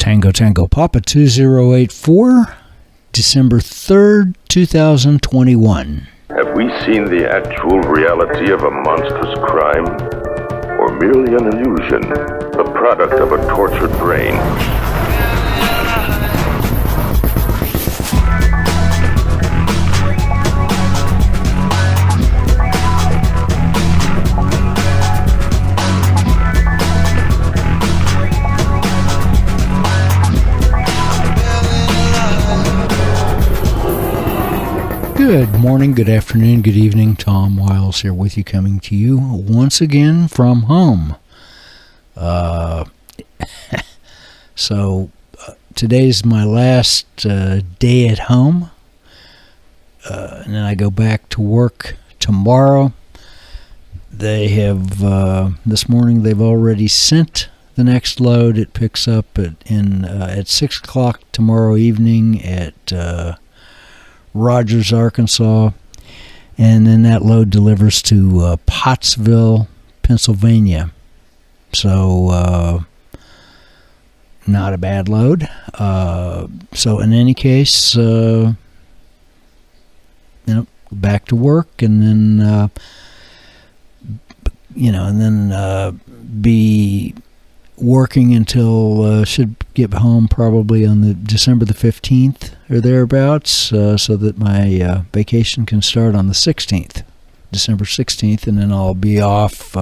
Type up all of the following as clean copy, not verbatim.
Tango Tango Papa 2084, December 3rd, 2021. Have we seen the actual reality of a monstrous crime? Or merely an illusion, the product of a tortured brain? Good morning, good afternoon, good evening. Tom Wiles here with you, coming to you once again from home. Today's my last day at home, and then I go back to work tomorrow. They have, this morning they've already sent the next load. It picks up at 6 o'clock tomorrow evening at Rogers, Arkansas, and then that load delivers to Pottsville, Pennsylvania. So not a bad load. So in any case, back to work, and then be working until should get home probably on the December the 15th or thereabouts, so that my vacation can start on the 16th, December 16th, and then I'll be off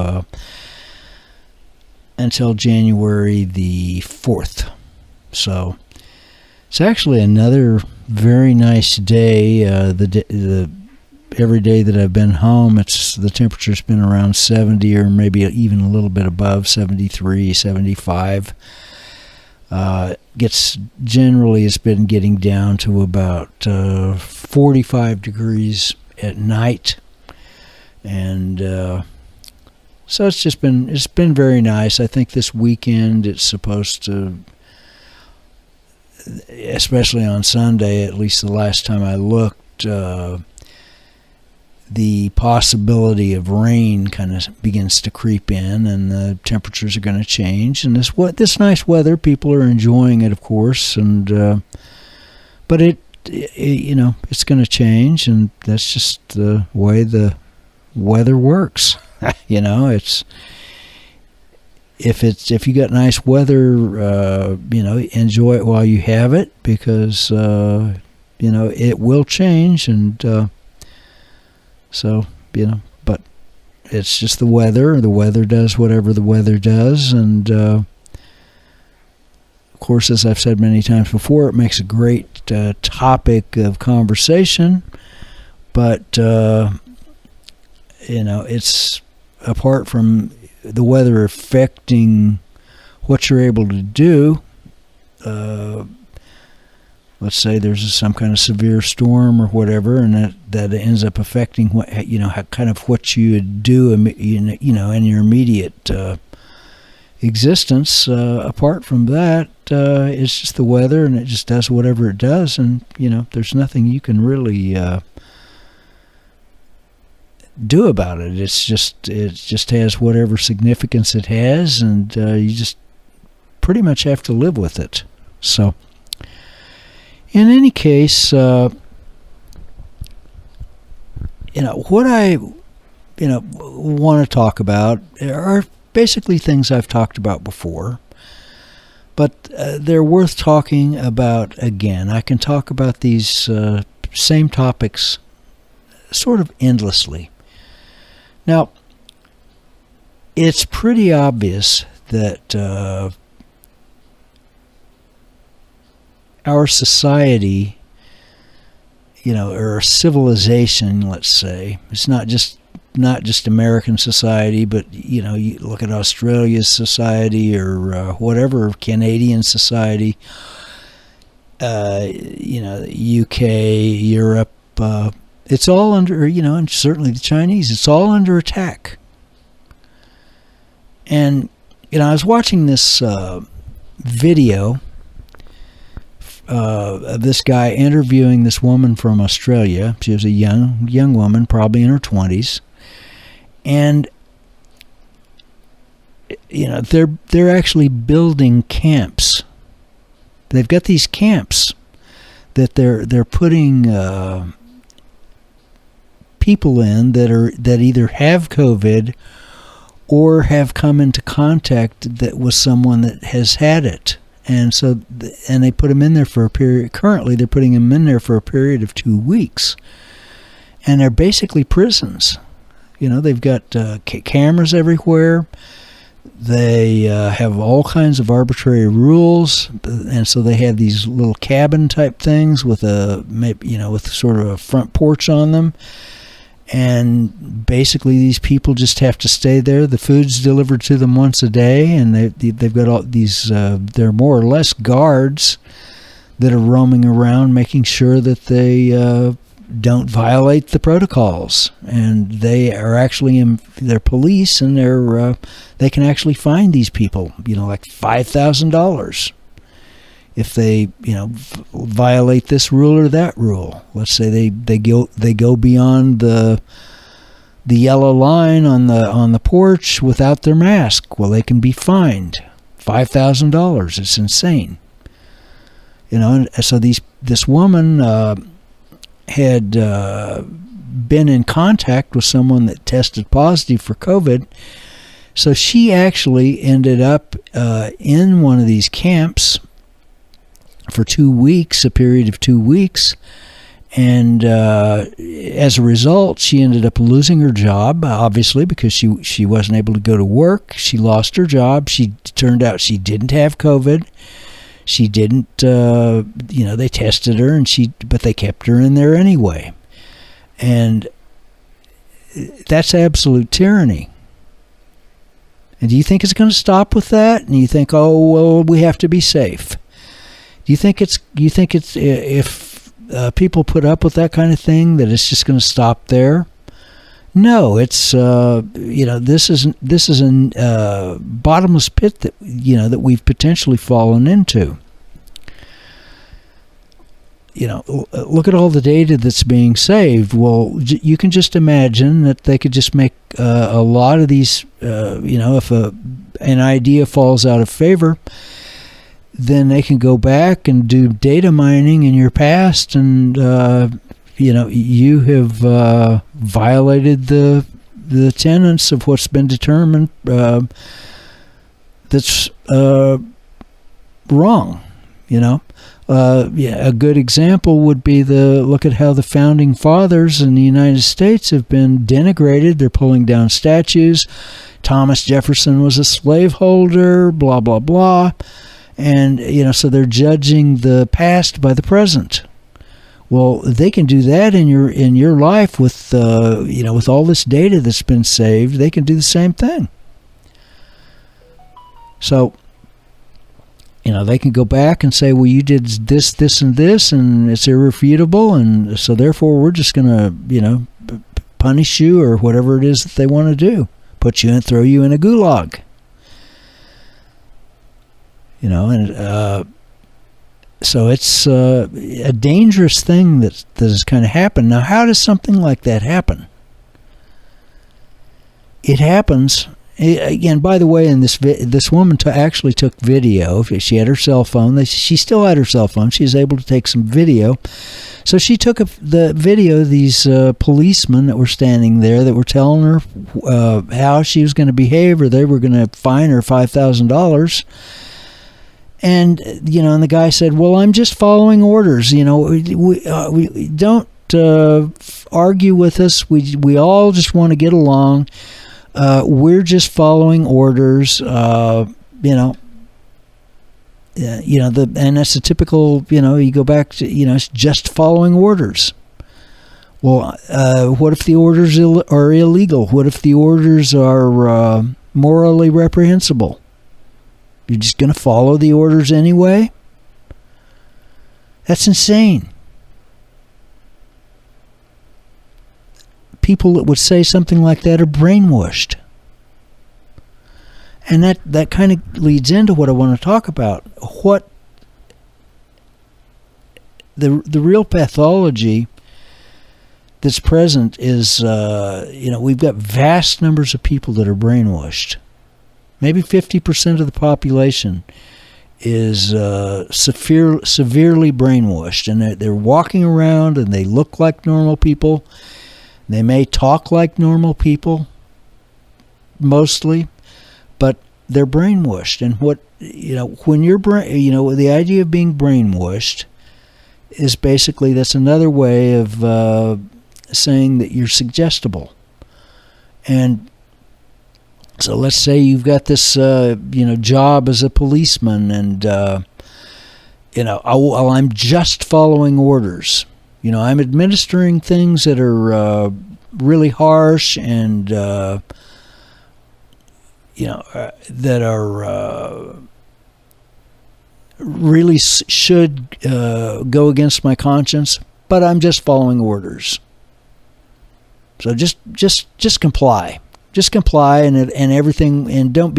until January the 4th. So it's actually another very nice day. Every day that I've been home, the temperature's been around 70 or maybe even a little bit above 73, 75. It's been getting down to about 45 degrees at night, and so it's been very nice. I think this weekend it's supposed to, especially on Sunday, at least the last time I looked, the possibility of rain kind of begins to creep in, and the temperatures are going to change. And this nice weather, people are enjoying it, of course. And but it's going to change, and that's just the way the weather works. It's if you got nice weather, enjoy it while you have it, because it will change, and but it's just the weather. The weather does whatever the weather does, and of course, as I've said many times before, it makes a great topic of conversation. But it's apart from the weather affecting what you're able to do. Let's say there's some kind of severe storm or whatever, and that ends up affecting what you would do, in your immediate existence. Apart from that, it's just the weather, and it just does whatever it does, and there's nothing you can really do about it. It just has whatever significance it has, and you just pretty much have to live with it. So, in any case, what I want to talk about are basically things I've talked about before, but they're worth talking about again. I can talk about these same topics sort of endlessly. Now, it's pretty obvious that our society, or civilization, let's say, it's not just American society, but you look at Australia's society, or whatever, Canadian society, UK, Europe, it's all under, and certainly the Chinese, it's all under attack. And I was watching this video of this guy interviewing this woman from Australia. She was a young woman, probably in her 20s, and they're actually building camps They've got these camps that they're putting people in that either have COVID or have come into contact with someone that has had it. And so, and they put them in there for a period. Currently, they're putting them in there for a period of 2 weeks. And they're basically prisons. They've got cameras everywhere. They have all kinds of arbitrary rules. And so they have these little cabin type things with with sort of a front porch on them. And basically, these people just have to stay there. The food's delivered to them once a day, and they've got all these. They're more or less guards that are roaming around, making sure that they don't violate the protocols. And they are actually they're police, and they can actually fine these people. Like $5,000 if they violate this rule or that rule. Let's say they go beyond the yellow line on the porch without their mask. Well, they can be fined $5,000. It's insane. And so this woman had been in contact with someone that tested positive for COVID. So she actually ended up in one of these camps for 2 weeks, a period of 2 weeks, and as a result, she ended up losing her job, obviously, because she wasn't able to go to work. She lost her job. Turned out she didn't have COVID. She didn't, they tested her, but they kept her in there anyway. And that's absolute tyranny. And do you think it's going to stop with that? And you think, oh, well, we have to be safe. Do you think it's if people put up with that kind of thing, that it's just going to stop there? No, it's this is a bottomless pit that we've potentially fallen into. Look at all the data that's being saved. Well, you can just imagine that they could just make a lot of these. If an idea falls out of favor, then they can go back and do data mining in your past, and you have violated the tenets of what's been determined that's wrong. A good example would be look at how the founding fathers in the United States have been denigrated. They're pulling down statues. Thomas Jefferson was a slaveholder, blah, blah, blah. And, so they're judging the past by the present. Well, they can do that in your life with all this data that's been saved. They can do the same thing. So, they can go back and say, well, you did this, this, and this, and it's irrefutable, and so therefore we're just going to, punish you or whatever it is that they want to do. Put you and throw you in a gulag. So it's a dangerous thing that has kind of happened. Now, how does something like that happen? It happens. Again, by the way, in this woman actually took video. She had her cell phone. She still had her cell phone. She was able to take some video. So she took the video of these policemen that were standing there that were telling her how she was going to behave, or they were going to fine her $5,000. And, and the guy said, well, I'm just following orders. We don't argue with us. We all just want to get along. We're just following orders, and that's a typical, you go back to, it's just following orders. Well, what if the orders are illegal? What if the orders are morally reprehensible? You're just going to follow the orders anyway? That's insane. People that would say something like that are brainwashed. And that kind of leads into what I want to talk about. What the real pathology that's present is, we've got vast numbers of people that are brainwashed. Maybe 50% of the population severely brainwashed, and they're walking around and they look like normal people. They may talk like normal people, mostly, but they're brainwashed. And when you're the idea of being brainwashed is basically, that's another way of saying that you're suggestible. And so let's say you've got this job as a policeman, and I'm just following orders. I'm administering things that are really harsh and that are really should go against my conscience, but I'm just following orders. So just comply. Just comply and everything, and don't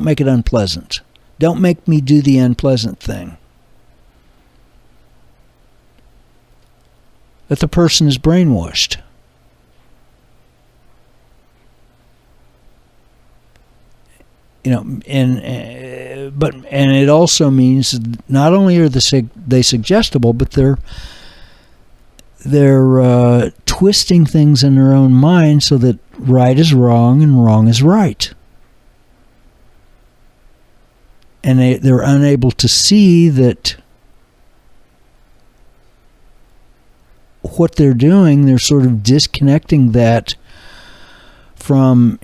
make it unpleasant. Don't make me do the unpleasant thing. That the person is brainwashed. And it also means not only are they suggestible, but they're twisting things in their own mind so that right is wrong and wrong is right. And they're unable to see that what they're doing, they're sort of disconnecting that from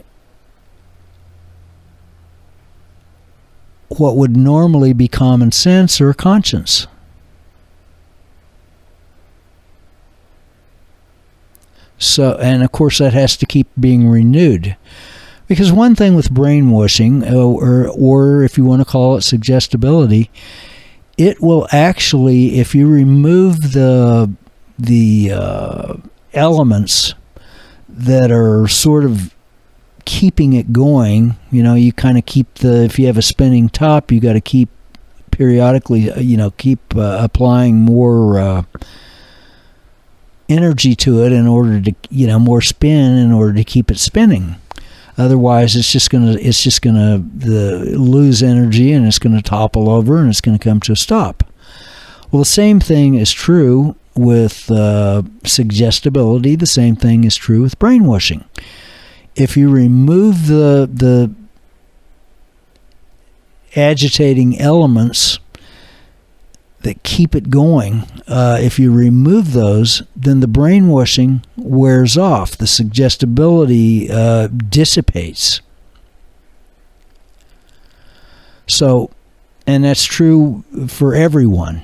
what would normally be common sense or conscience. So, and of course that has to keep being renewed. Because one thing with brainwashing, or if you want to call it suggestibility, it will actually, if you remove the elements that are sort of keeping it going, you kind of keep if you have a spinning top, you got to keep periodically, keep applying more energy to it in order to, more spin in order to keep it spinning. Otherwise, it's just gonna lose energy, and it's gonna topple over, and it's gonna come to a stop. Well, the same thing is true with suggestibility. The same thing is true with brainwashing. If you remove the agitating elements that keep it going, if you remove those, then the brainwashing wears off. The suggestibility dissipates. So, and that's true for everyone.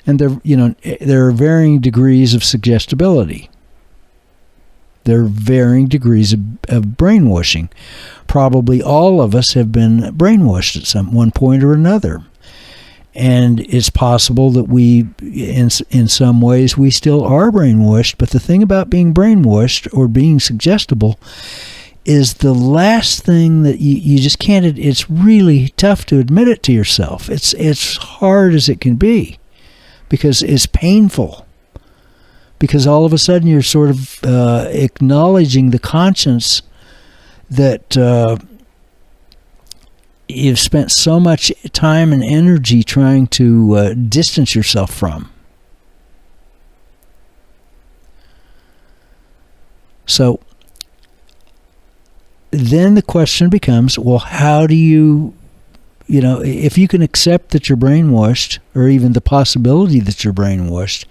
And there are varying degrees of suggestibility. There are varying degrees of brainwashing. Probably all of us have been brainwashed at one point or another. And it's possible that we, in some ways, we still are brainwashed. But the thing about being brainwashed or being suggestible is the last thing that you just can't. It's really tough to admit it to yourself. It's hard as it can be, because it's painful. Because all of a sudden you're sort of acknowledging the conscience that you've spent so much time and energy trying to distance yourself from. So then the question becomes, well, how do you, if you can accept that you're brainwashed, or even the possibility that you're brainwashed,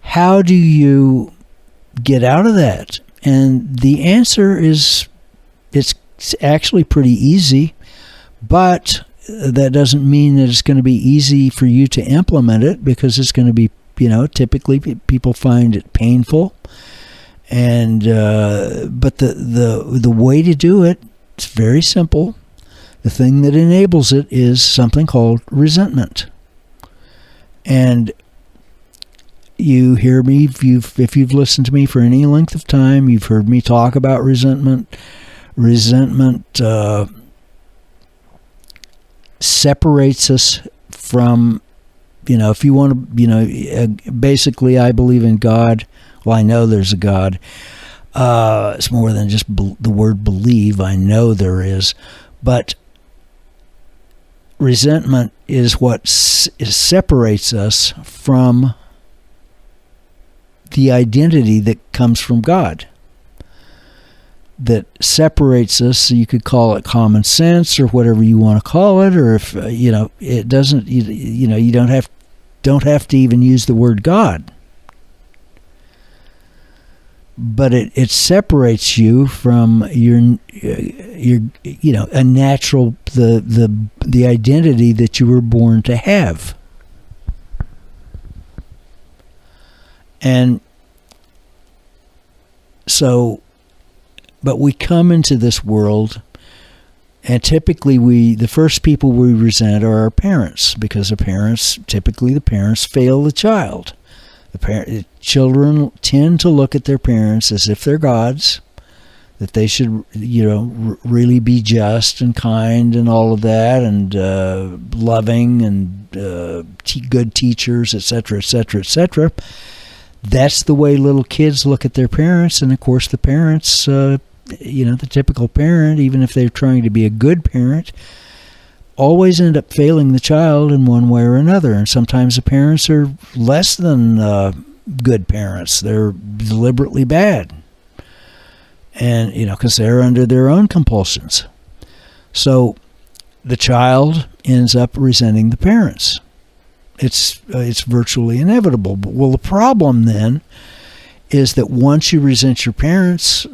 how do you get out of that? And the answer is, it's actually pretty easy. But that doesn't mean that it's going to be easy for you to implement it, because it's going to be, typically people find it painful. And but the way to do it, it's very simple. The thing that enables it is something called resentment. And you hear me, if you've listened to me for any length of time, you've heard me talk about resentment. Resentment separates us from, if you want to, basically I believe in God. Well, I know there's a God. It's more than just the word believe. I know there is. But resentment is what separates us from the identity that comes from God. That separates us. So you could call it common sense or whatever you want to call it, or if it doesn't. You don't have to even use the word God. But it separates you from your a natural the identity that you were born to have. And so, but we come into this world, and typically the first people we resent are our parents, because the parents fail the child. Children tend to look at their parents as if they're gods, that they should, really be just and kind and all of that, and loving and good teachers, etc., etc., etc. That's the way little kids look at their parents, and of course the parents, the typical parent, even if they're trying to be a good parent, always end up failing the child in one way or another. And sometimes the parents are less than good parents. They're deliberately bad. And, because they're under their own compulsions. So the child ends up resenting the parents. It's virtually inevitable. Well, the problem then is that once you resent your parents,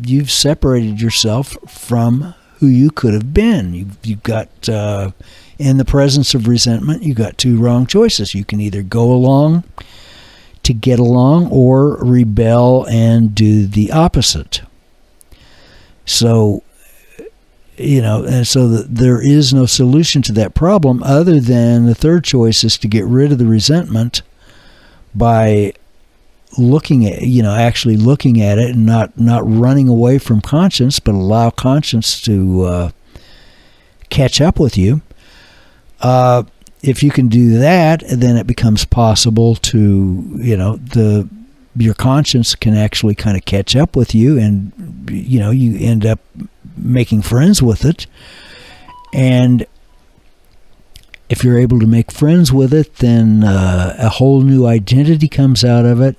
you've separated yourself from who you could have been. You've got, in the presence of resentment, you've got two wrong choices. You can either go along to get along or rebel and do the opposite. So, and so there is no solution to that problem other than the third choice is to get rid of the resentment by actually looking at it and not running away from conscience, but allow conscience to catch up with you. If you can do that, then it becomes possible to, your conscience can actually kind of catch up with you, and, you end up making friends with it. And if you're able to make friends with it, then a whole new identity comes out of it.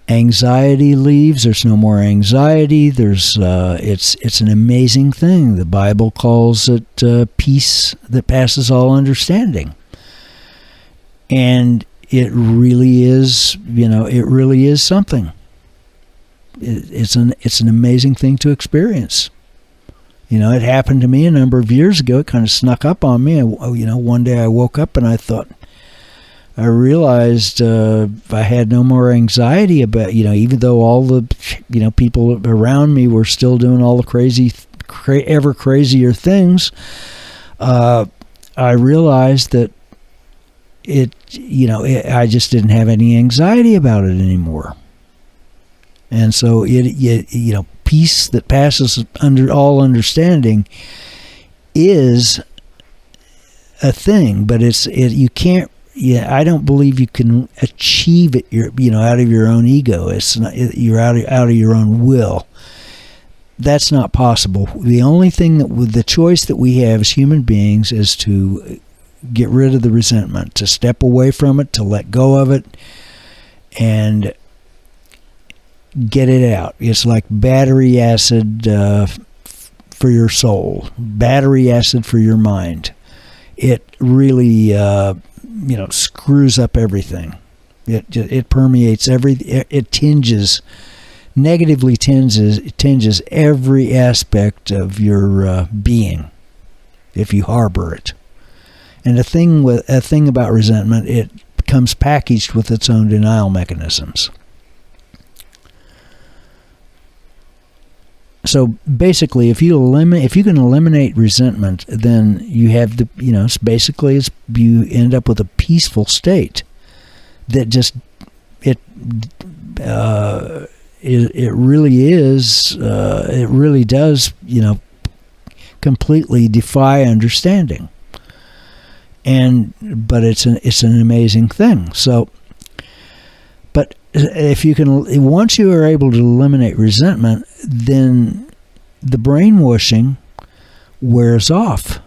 Anxiety leaves. There's no more anxiety. It's an amazing thing. The Bible calls it peace that passes all understanding. And it really is, it really is something. It's an amazing thing to experience. It happened to me a number of years ago. It kind of snuck up on me. One day I woke up and I realized I had no more anxiety about, even though all the, people around me were still doing all the ever crazier things. I realized that I just didn't have any anxiety about it anymore. And so peace that passes under all understanding is a thing, but you can't. I don't believe you can achieve it. Out of your own ego. It's not. You're out of your own will. That's not possible. The only thing the choice that we have as human beings is to get rid of the resentment, to step away from it, to let go of it, and get it out. It's like battery acid for your soul, battery acid for your mind. It really, screws up everything. It permeates it negatively tinges every aspect of your being if you harbor it. And a thing about resentment, it comes packaged with its own denial mechanisms. So basically, if you can eliminate resentment, then you have you end up with a peaceful state that just it really does completely defy understanding. But it's an amazing thing. So, but once you are able to eliminate resentment, then the brainwashing wears off.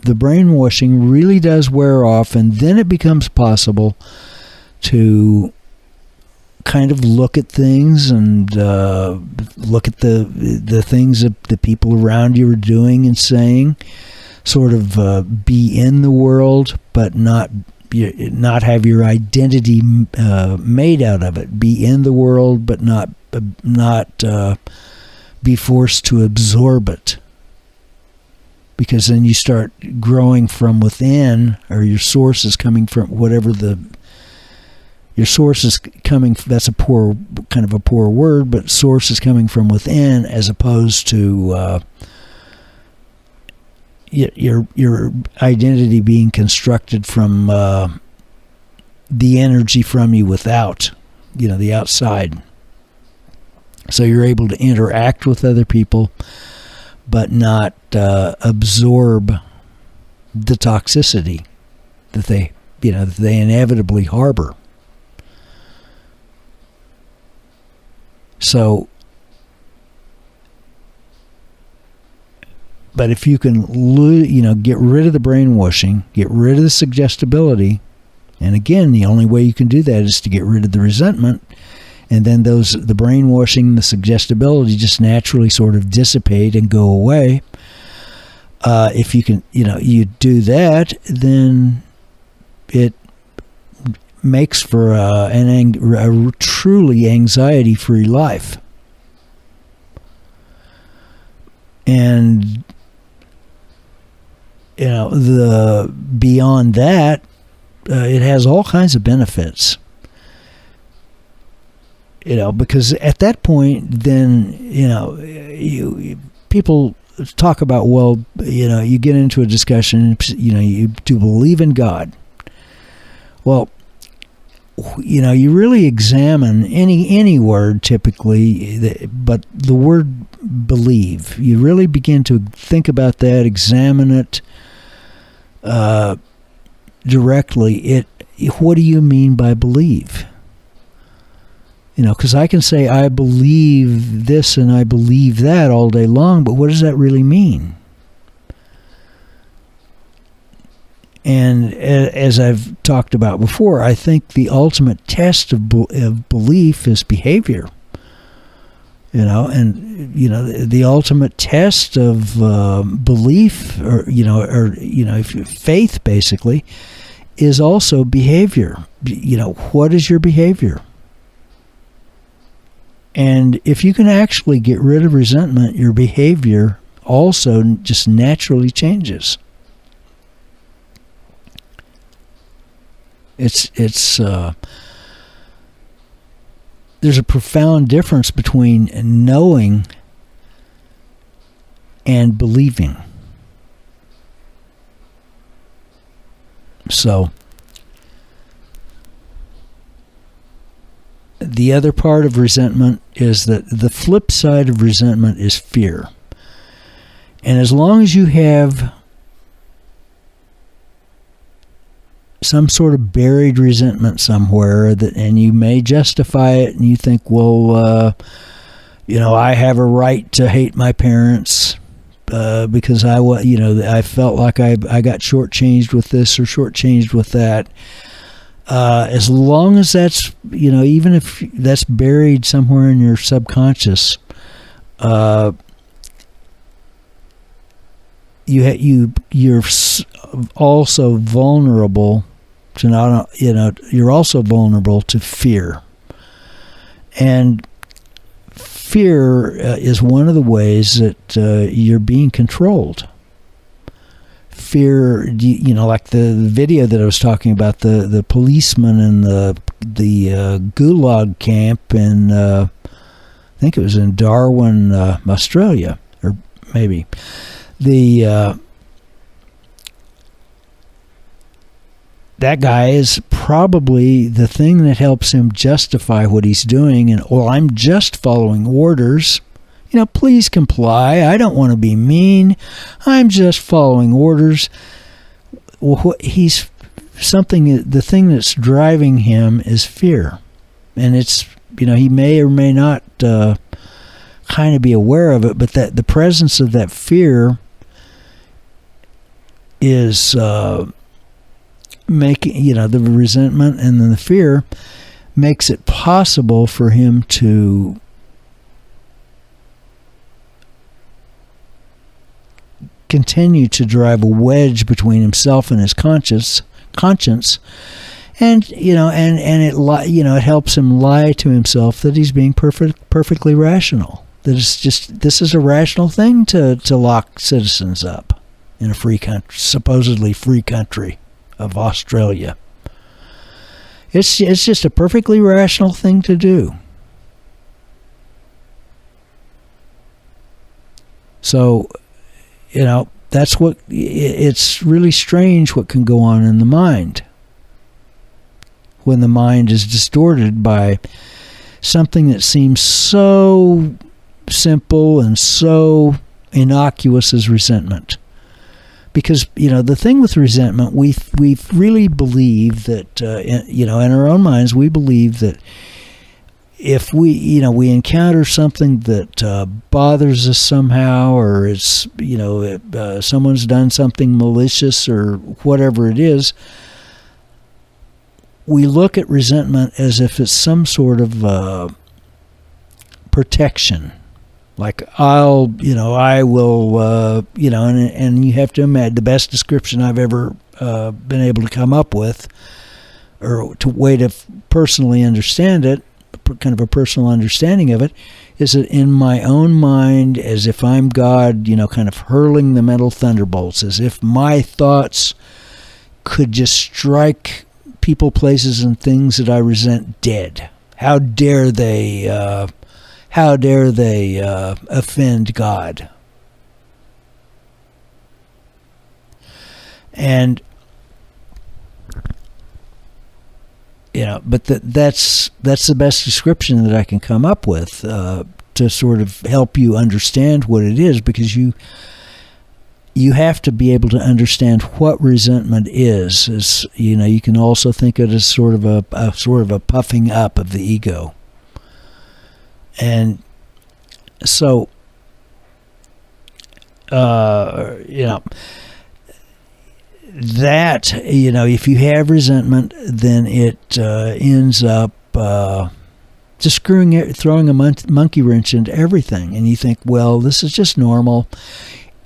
the brainwashing really does wear off, and then it becomes possible to kind of look at things and look at the things that the people around you are doing and saying, sort of be in the world, but not have your identity made out of it. Be in the world, but not be forced to absorb it. Because then you start growing from within, or your source is coming from whatever your source is coming. That's a poor word, but source is coming from within, as opposed to your identity being constructed from the energy from you without, the outside. So you're able to interact with other people, but not absorb the toxicity that they inevitably harbor. So, but if you can, get rid of the brainwashing, get rid of the suggestibility, and again, the only way you can do that is to get rid of the resentment, and then the brainwashing, the suggestibility just naturally sort of dissipate and go away. If you can, you do that, then it makes for a truly anxiety-free life. And beyond that, it has all kinds of benefits. Because at that point, then people talk about, you get into a discussion, you do believe in God. Well, you really examine any word typically, but the word believe, you really begin to think about that, examine it directly. What do you mean by believe? Because I can say I believe this and I believe that all day long, but what does that really mean? And as I've talked about before, I think the ultimate test of belief is behavior. The ultimate test of belief, or faith, basically, is also behavior. What is your behavior? And if you can actually get rid of resentment, your behavior also just naturally changes. There's a profound difference between knowing and believing. So, the other part of resentment is that the flip side of resentment is fear. And as long as you have some sort of buried resentment somewhere, and you may justify it, and you think, I have a right to hate my parents because I felt like I got shortchanged with this or shortchanged with that. As long as that's, even if that's buried somewhere in your subconscious, you're also vulnerable to you're also vulnerable to fear. And fear is one of the ways that you're being controlled. Fear, like the video that I was talking about, the policeman in the Gulag camp in, I think it was in Darwin, Australia, or maybe. That guy is probably the thing that helps him justify what he's doing. And, I'm just following orders. Please comply. I don't want to be mean. I'm just following orders. The thing that's driving him is fear. And it's, he may or may not kind of be aware of it, but that the presence of that fear is making, the resentment and then the fear makes it possible for him to continue to drive a wedge between himself and his conscience, and it helps him lie to himself that he's being perfectly rational. That this is a rational thing to lock citizens up in a free country, supposedly free country of Australia. It's just a perfectly rational thing to do. So, that's what, it's really strange what can go on in the mind when the mind is distorted by something that seems so simple and so innocuous as resentment. Because, the thing with resentment, we really believe that, in our own minds, we believe that if we encounter something that bothers us somehow, or it's, someone's done something malicious or whatever it is, we look at resentment as if it's some sort of protection. Like I will, and you have to imagine the best description I've ever been able to come up with, or way to personally understand it, kind of a personal understanding of it, is that in my own mind, as if I'm God, kind of hurling the mental thunderbolts, as if my thoughts could just strike people, places, and things that I resent dead. How dare they offend God? And but that's the best description that I can come up with to sort of help you understand what it is, because you have to be able to understand what resentment is. As you can also think of it as sort of a puffing up of the ego. And so, that, if you have resentment, then it ends up just throwing a monkey wrench into everything. And you think, well, this is just normal.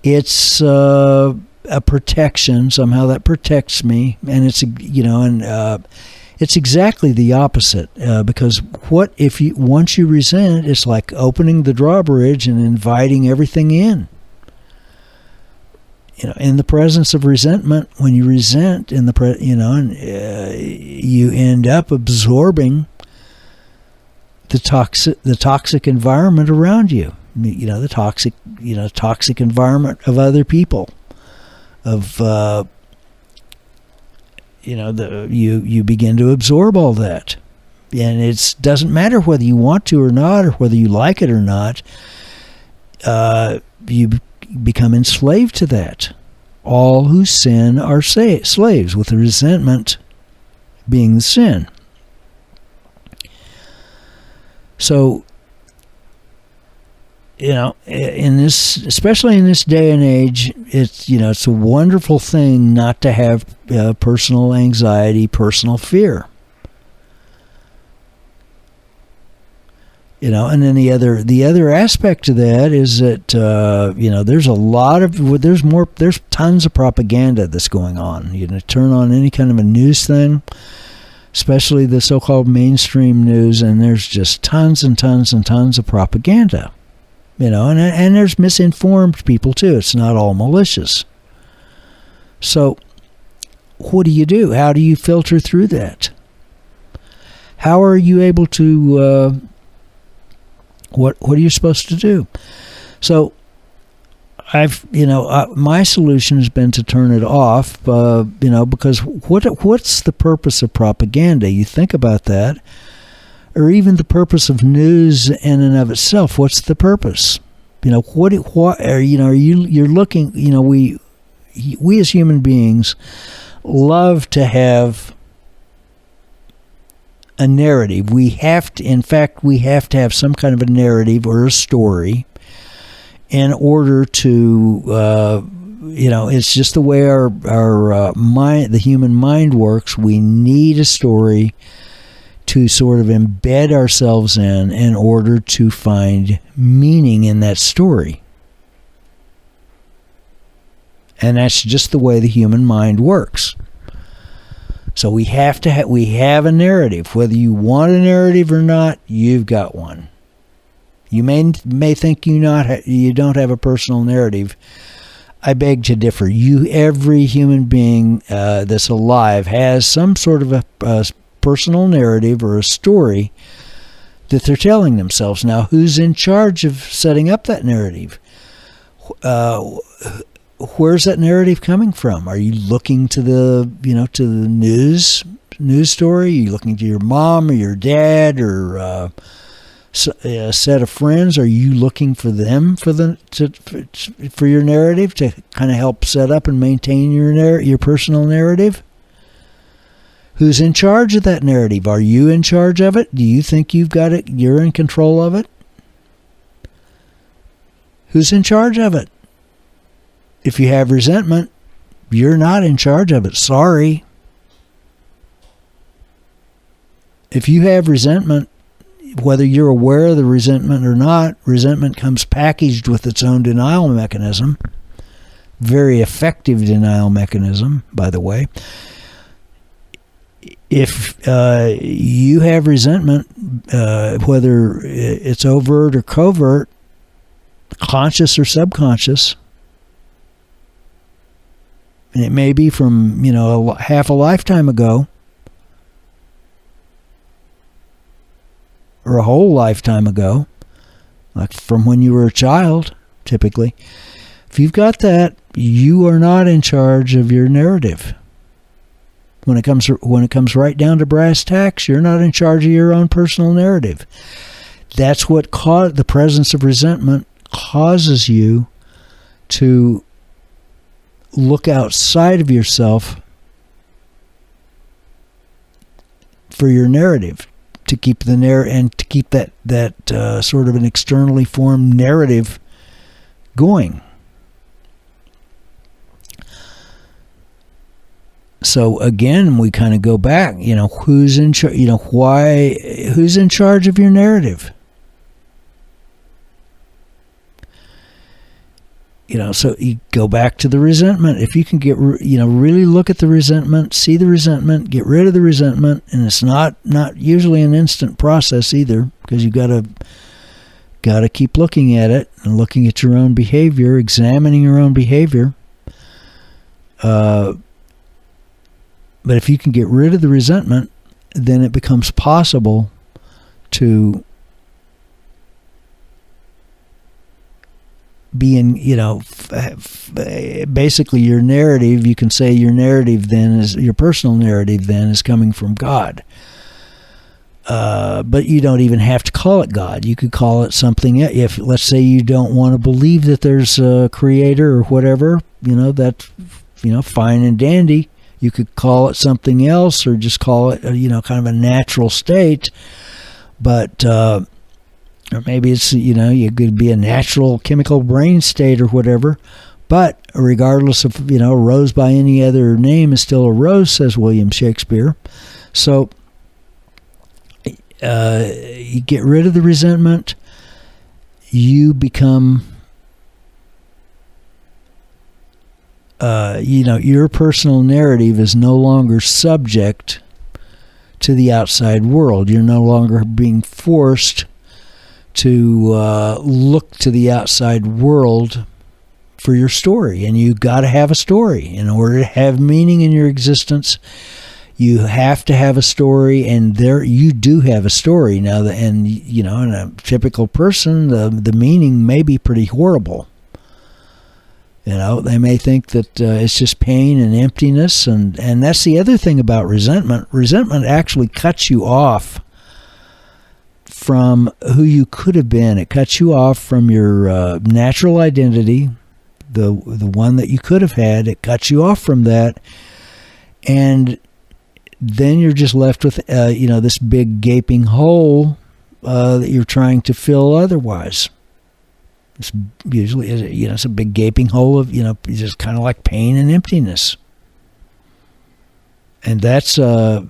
It's a protection. Somehow that protects me. And it's, it's exactly the opposite, because once you resent, it's like opening the drawbridge and inviting everything in. In the presence of resentment, when you resent, you end up absorbing the toxic environment around you. The toxic environment of other people, of you begin to absorb all that, and it doesn't matter whether you want to or not, or whether you like it or not. You become enslaved to that. All who sin are slaves, with the resentment being the sin. So, especially in this day and age, it's a wonderful thing not to have personal anxiety, personal fear. And then the other aspect to that is that there's tons of propaganda that's going on. Turn on any kind of a news thing, especially the so-called mainstream news, and there's just tons and tons and tons of propaganda. And there's misinformed people too. It's not all malicious. So, what do you do? How do you filter through that? How are you able to? What are you supposed to do? So, my solution has been to turn it off. Because what's the purpose of propaganda? You think about that. Or even the purpose of news in and of itself. What's the purpose? What are you're looking, we as human beings love to have a narrative. We have to have some kind of a narrative or a story in order to it's just the way our mind, the human mind works. We need a story to sort of embed ourselves in order to find meaning in that story. And that's just the way the human mind works. So we have to we have a narrative. Whether you want a narrative or not, you've got one. You may think you don't have a personal narrative. I beg to differ. Every human being that's alive has some sort of a personal narrative or a story that they're telling themselves. Now, who's in charge of setting up that narrative? Where's that narrative coming from? Are you looking to the news story? Are you looking to your mom or your dad or a set of friends? Are you looking for them for your narrative to kind of help set up and maintain your personal narrative? Who's in charge of that narrative? Are you in charge of it? Do you think you've got it? You're in control of it? Who's in charge of it? If you have resentment, you're not in charge of it. Sorry. If you have resentment, whether you're aware of the resentment or not, resentment comes packaged with its own denial mechanism. Very effective denial mechanism, by the way. If you have resentment, whether it's overt or covert, conscious or subconscious, and it may be from, half a lifetime ago or a whole lifetime ago, like from when you were a child, typically. If you've got that, you are not in charge of your narrative. When it comes right down to brass tacks, you're not in charge of your own personal narrative. That's what the presence of resentment causes you to look outside of yourself for your narrative, to keep the and to keep that sort of an externally formed narrative going. So again, we kind of go back. Who's in charge? Who's in charge of your narrative? So you go back to the resentment. If you can get, really look at the resentment, see the resentment, get rid of the resentment, and it's not usually an instant process either, because you got to keep looking at it and looking at your own behavior, examining your own behavior. But if you can get rid of the resentment, then it becomes possible to be in, basically your narrative. You can say your narrative then is, your personal narrative then is coming from God. But you don't even have to call it God. You could call it something. If, let's say, you don't want to believe that there's a creator or whatever, that's, fine and dandy. You could call it something else, or just call it, kind of a natural state. But, or maybe it's, you could be a natural chemical brain state or whatever. But regardless of, a rose by any other name is still a rose, says William Shakespeare. So you get rid of the resentment, you become, your personal narrative is no longer subject to the outside world. You're no longer being forced to look to the outside world for your story. And you got to have a story. In order to have meaning in your existence, you have to have a story, and there you do have a story. Now, in a typical person, the meaning may be pretty horrible. They may think that it's just pain and emptiness, and that's the other thing about resentment. Resentment actually cuts you off from who you could have been. It cuts you off from your natural identity, the one that you could have had. It cuts you off from that, and then you're just left with this big gaping hole that you're trying to fill otherwise. It's usually, it's a big gaping hole of, just kind of like pain and emptiness. And that's, a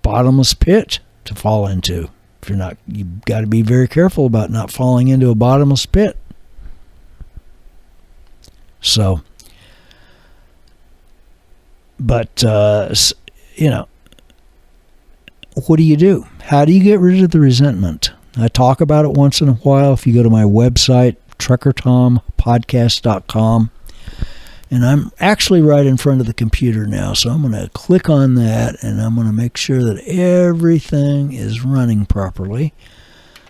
bottomless pit to fall into. If you're not, you've got to be very careful about not falling into a bottomless pit. So, but, what do you do? How do you get rid of the resentment? I talk about it once in a while. If you go to my website, truckertompodcast.com, and I'm actually right in front of the computer now, so I'm going to click on that, and I'm going to make sure that everything is running properly.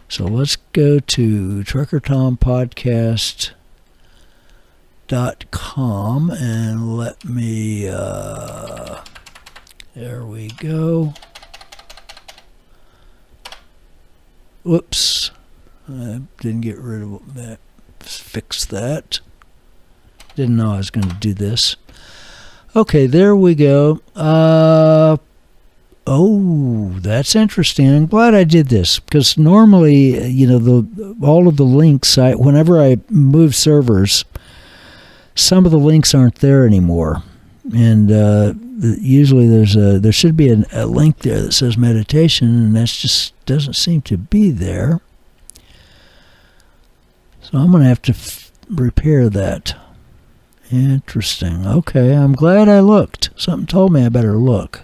So let's go to truckertompodcast.com, and let me, there we go. Whoops, I didn't get rid of that. Fix that. Didn't know I was going to do this. Okay, there we go. Oh, that's interesting. I'm glad I did this, because normally, all of the links, whenever I move servers, some of the links aren't there anymore. And usually there should be a link there that says meditation, and that just doesn't seem to be there. So I'm going to have to repair that. Interesting. Okay, I'm glad I looked. Something told me I better look.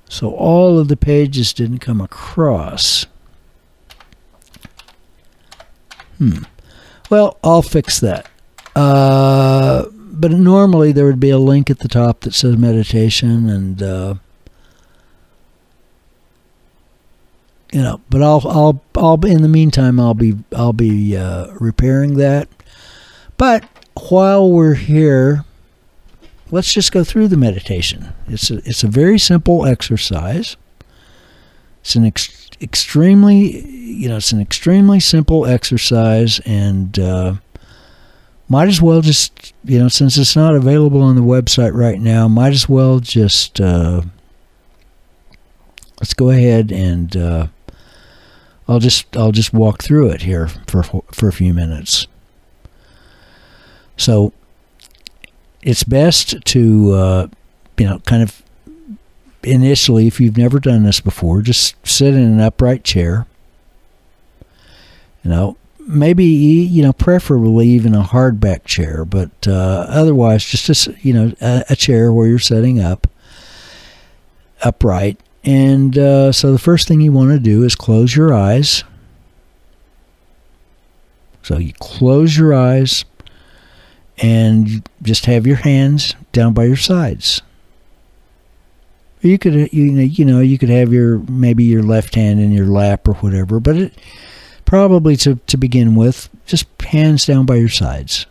So all of the pages didn't come across. Well, I'll fix that. But normally there would be a link at the top that says meditation, and but I'll in the meantime I'll be repairing that. But while we're here, let's just go through the meditation. It's a very simple exercise. It's an extremely simple exercise, and might as well just, since it's not available on the website right now, might as well just let's go ahead and I'll just walk through it here for a few minutes. So it's best to kind of initially, if you've never done this before, just sit in an upright chair. Maybe preferably even a hardback chair, but otherwise just a chair where you're sitting upright. And so the first thing you want to do is close your eyes. So you close your eyes and you just have your hands down by your sides. You could you could have maybe your left hand in your lap or whatever, but probably to begin with, just hands down by your sides.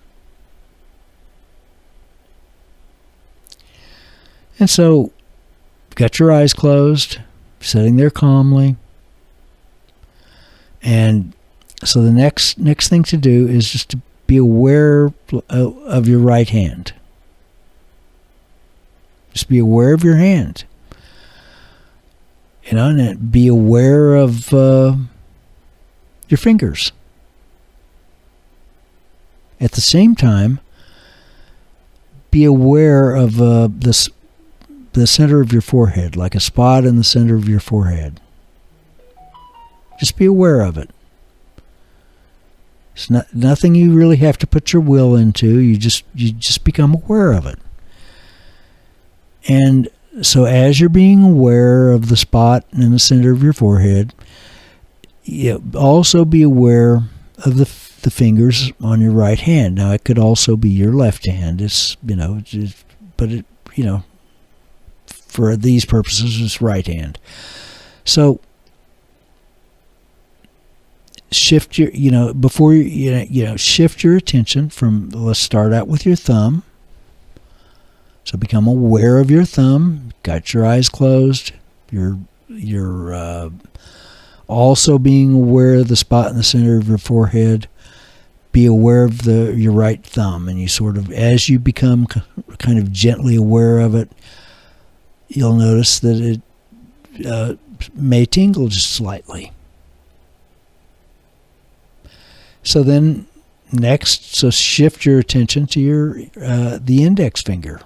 And so got your eyes closed, sitting there calmly. And so the next thing to do is just to be aware of your right hand. Just be aware of your hand. And be aware of your fingers. At the same time, be aware of the center of your forehead, like a spot in the center of your forehead. Just be aware of it. It's nothing you really have to put your will into. You just become aware of it. And so as you're being aware of the spot in the center of your forehead, you also be aware of the fingers on your right hand. Now it could also be your left hand. For these purposes, it's right hand. So shift your, shift your attention from, let's start out with your thumb. So become aware of your thumb. Got your eyes closed. You're also being aware of the spot in the center of your forehead. Be aware of your right thumb, and you sort of, as you become kind of gently aware of it, you'll notice that it may tingle just slightly. So then next, so shift your attention to your the index finger.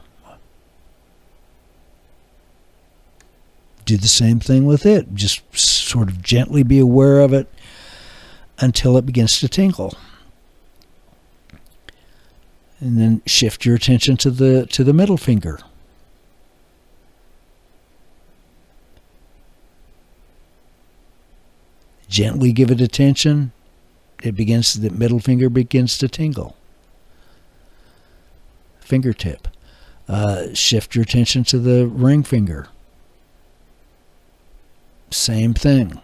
Do the same thing with it. Just sort of gently be aware of it until it begins to tingle. And then shift your attention to the middle finger. Gently give it attention. The middle finger begins to tingle. Fingertip. Shift your attention to the ring finger. Same thing.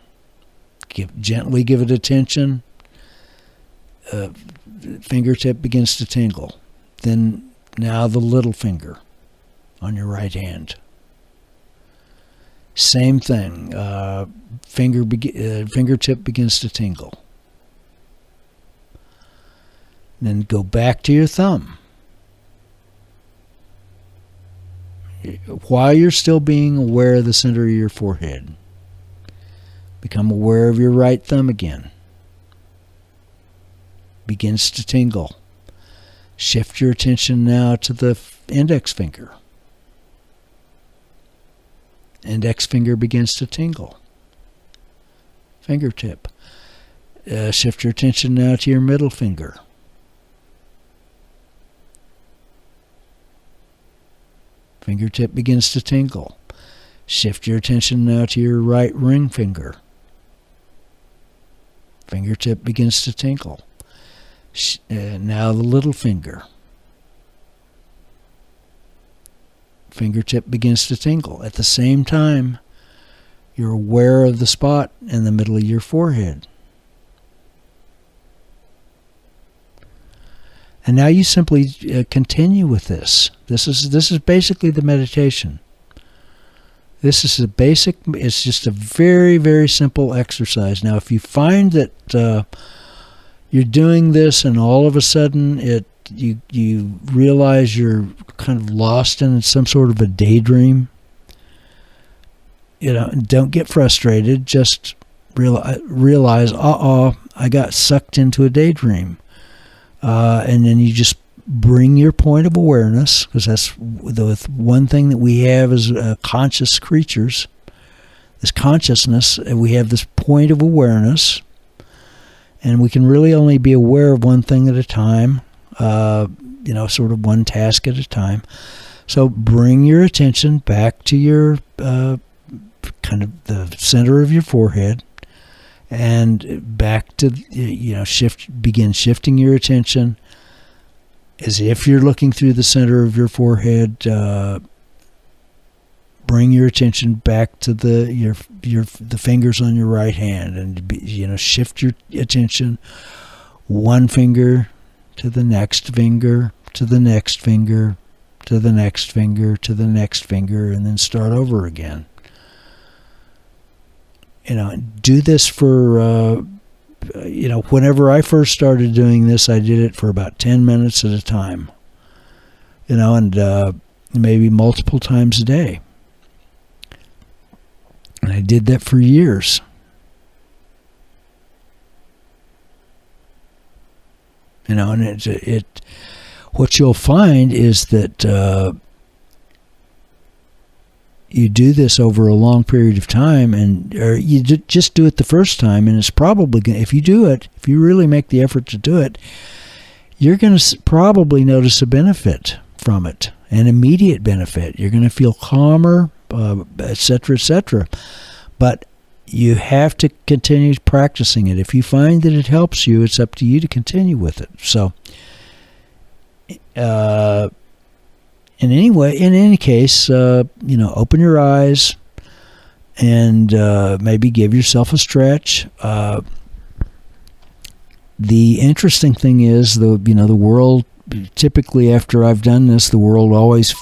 Gently give it attention. Fingertip begins to tingle. Then now the little finger on your right hand. Same thing. Fingertip begins to tingle. Then go back to your thumb. While you're still being aware of the center of your forehead, become aware of your right thumb again. Begins to tingle. Shift your attention now to the index finger. Index finger begins to tingle. Fingertip. Shift your attention now to your middle finger. Fingertip begins to tingle. Shift your attention now to your right ring finger. Fingertip begins to tingle. Now the little finger. Fingertip begins to tingle. At the same time, you're aware of the spot in the middle of your forehead. And now you simply continue with this. This is basically the meditation. This is it's just a very, very simple exercise. Now, if you find that you're doing this and all of a sudden you realize you're kind of lost in some sort of a daydream, don't get frustrated. Just realize, I got sucked into a daydream. And then you just bring your point of awareness, because that's the one thing that we have as conscious creatures, this consciousness. We have this point of awareness, and we can really only be aware of one thing at a time, sort of one task at a time. So bring your attention back to your kind of the center of your forehead, and back to, begin shifting your attention as if you're looking through the center of your forehead. Bring your attention back to the fingers on your right hand, and shift your attention one finger to the next finger, to the next finger, to the next finger, to the next finger, and then start over again. Do this for, whenever I first started doing this, I did it for about 10 minutes at a time, and maybe multiple times a day. And I did that for years. And what you'll find is that you do this over a long period of time, or you just do it the first time, and it's probably going to, if you really make the effort to do it, you're going to probably notice a benefit from it, an immediate benefit. You're going to feel calmer, etc., etc. But you have to continue practicing it. If you find that it helps you, it's up to you to continue with it. So, in any case, open your eyes and maybe give yourself a stretch. The interesting thing is, the world, typically after I've done this, the world always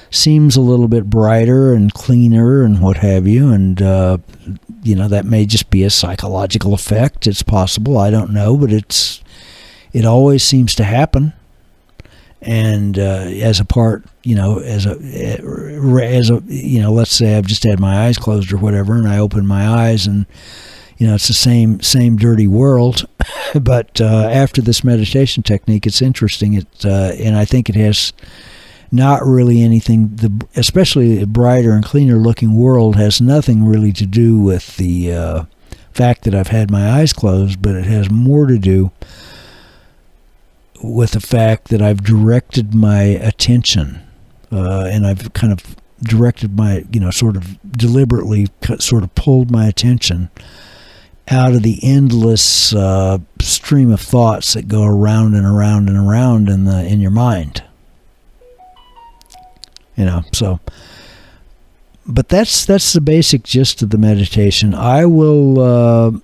seems a little bit brighter and cleaner and what have you. And, that may just be a psychological effect. It's possible. I don't know, but it always seems to happen. And as a part, let's say I've just had my eyes closed or whatever, and I open my eyes, and it's the same dirty world. But after this meditation technique, it's interesting. And I think it has not really anything. Especially a brighter and cleaner looking world has nothing really to do with the fact that I've had my eyes closed, but it has more to do with the fact that I've directed my attention, and I've kind of directed my, sort of deliberately sort of pulled my attention out of the endless stream of thoughts that go around and around and around in your mind. So, but that's the basic gist of the meditation. I will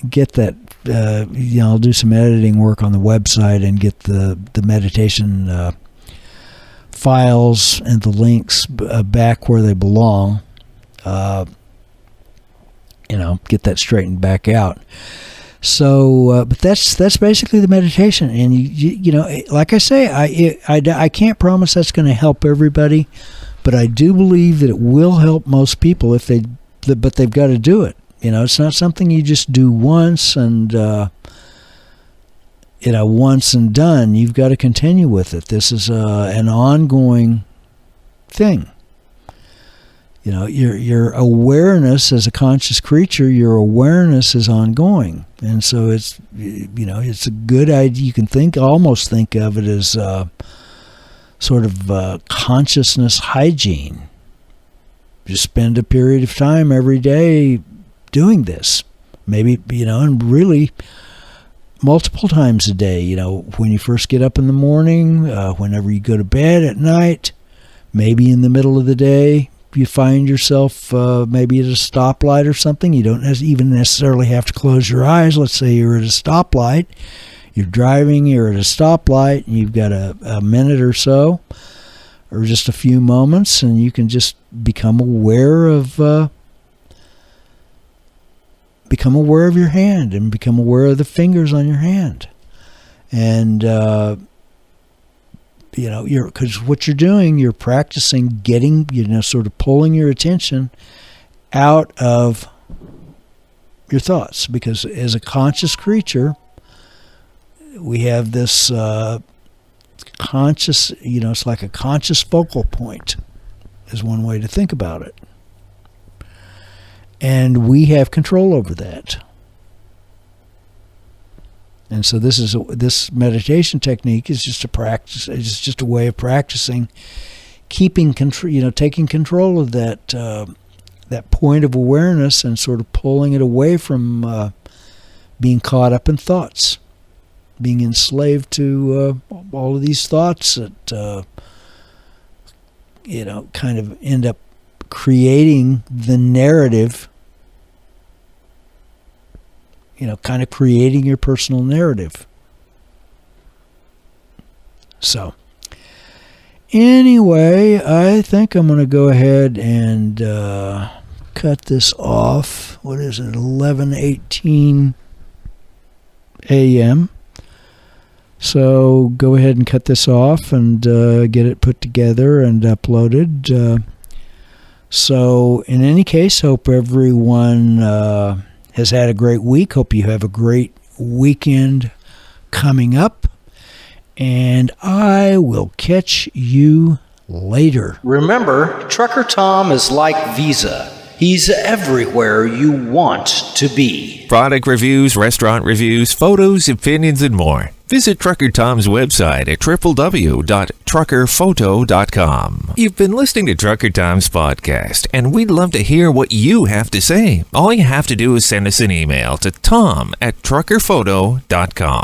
get that. I'll do some editing work on the website and get the meditation files and the links back where they belong. Get that straightened back out. So, but that's basically the meditation. And like I say, I can't promise that's going to help everybody, but I do believe that it will help most people but they've got to do it. It's not something you just do once and once and done. You've got to continue with it. This is an ongoing thing. Your awareness as a conscious creature, your awareness is ongoing, and so it's it's a good idea. You can almost think of it as sort of consciousness hygiene. Just spend a period of time every day doing this, maybe, and really multiple times a day, when you first get up in the morning, whenever you go to bed at night, maybe in the middle of the day, you find yourself maybe at a stoplight or something. You don't even necessarily have to close your eyes. Let's say you're at a stoplight, you're driving, you're at a stoplight, and you've got a minute or so, or just a few moments, and you can just become aware of your hand and become aware of the fingers on your hand. And, because what you're doing, you're practicing getting, sort of pulling your attention out of your thoughts. Because as a conscious creature, we have this conscious, it's like a conscious focal point is one way to think about it. And we have control over that. And so this meditation technique is just a practice. It's just a way of practicing, keeping control. Taking control of that point of awareness and sort of pulling it away from being caught up in thoughts, being enslaved to all of these thoughts that kind of end up creating the narrative. Kind of creating your personal narrative. So, anyway, I think I'm going to go ahead and cut this off. What is it? 11:18 a.m. So go ahead and cut this off and get it put together and uploaded. So in any case, hope everyone has had a great week. Hope you have a great weekend coming up. And I will catch you later. Remember, Trucker Tom is like Visa. He's everywhere you want to be. Product reviews, restaurant reviews, photos, opinions, and more. Visit Trucker Tom's website at www.truckerphoto.com. You've been listening to Trucker Tom's podcast, and we'd love to hear what you have to say. All you have to do is send us an email to tom@truckerphoto.com.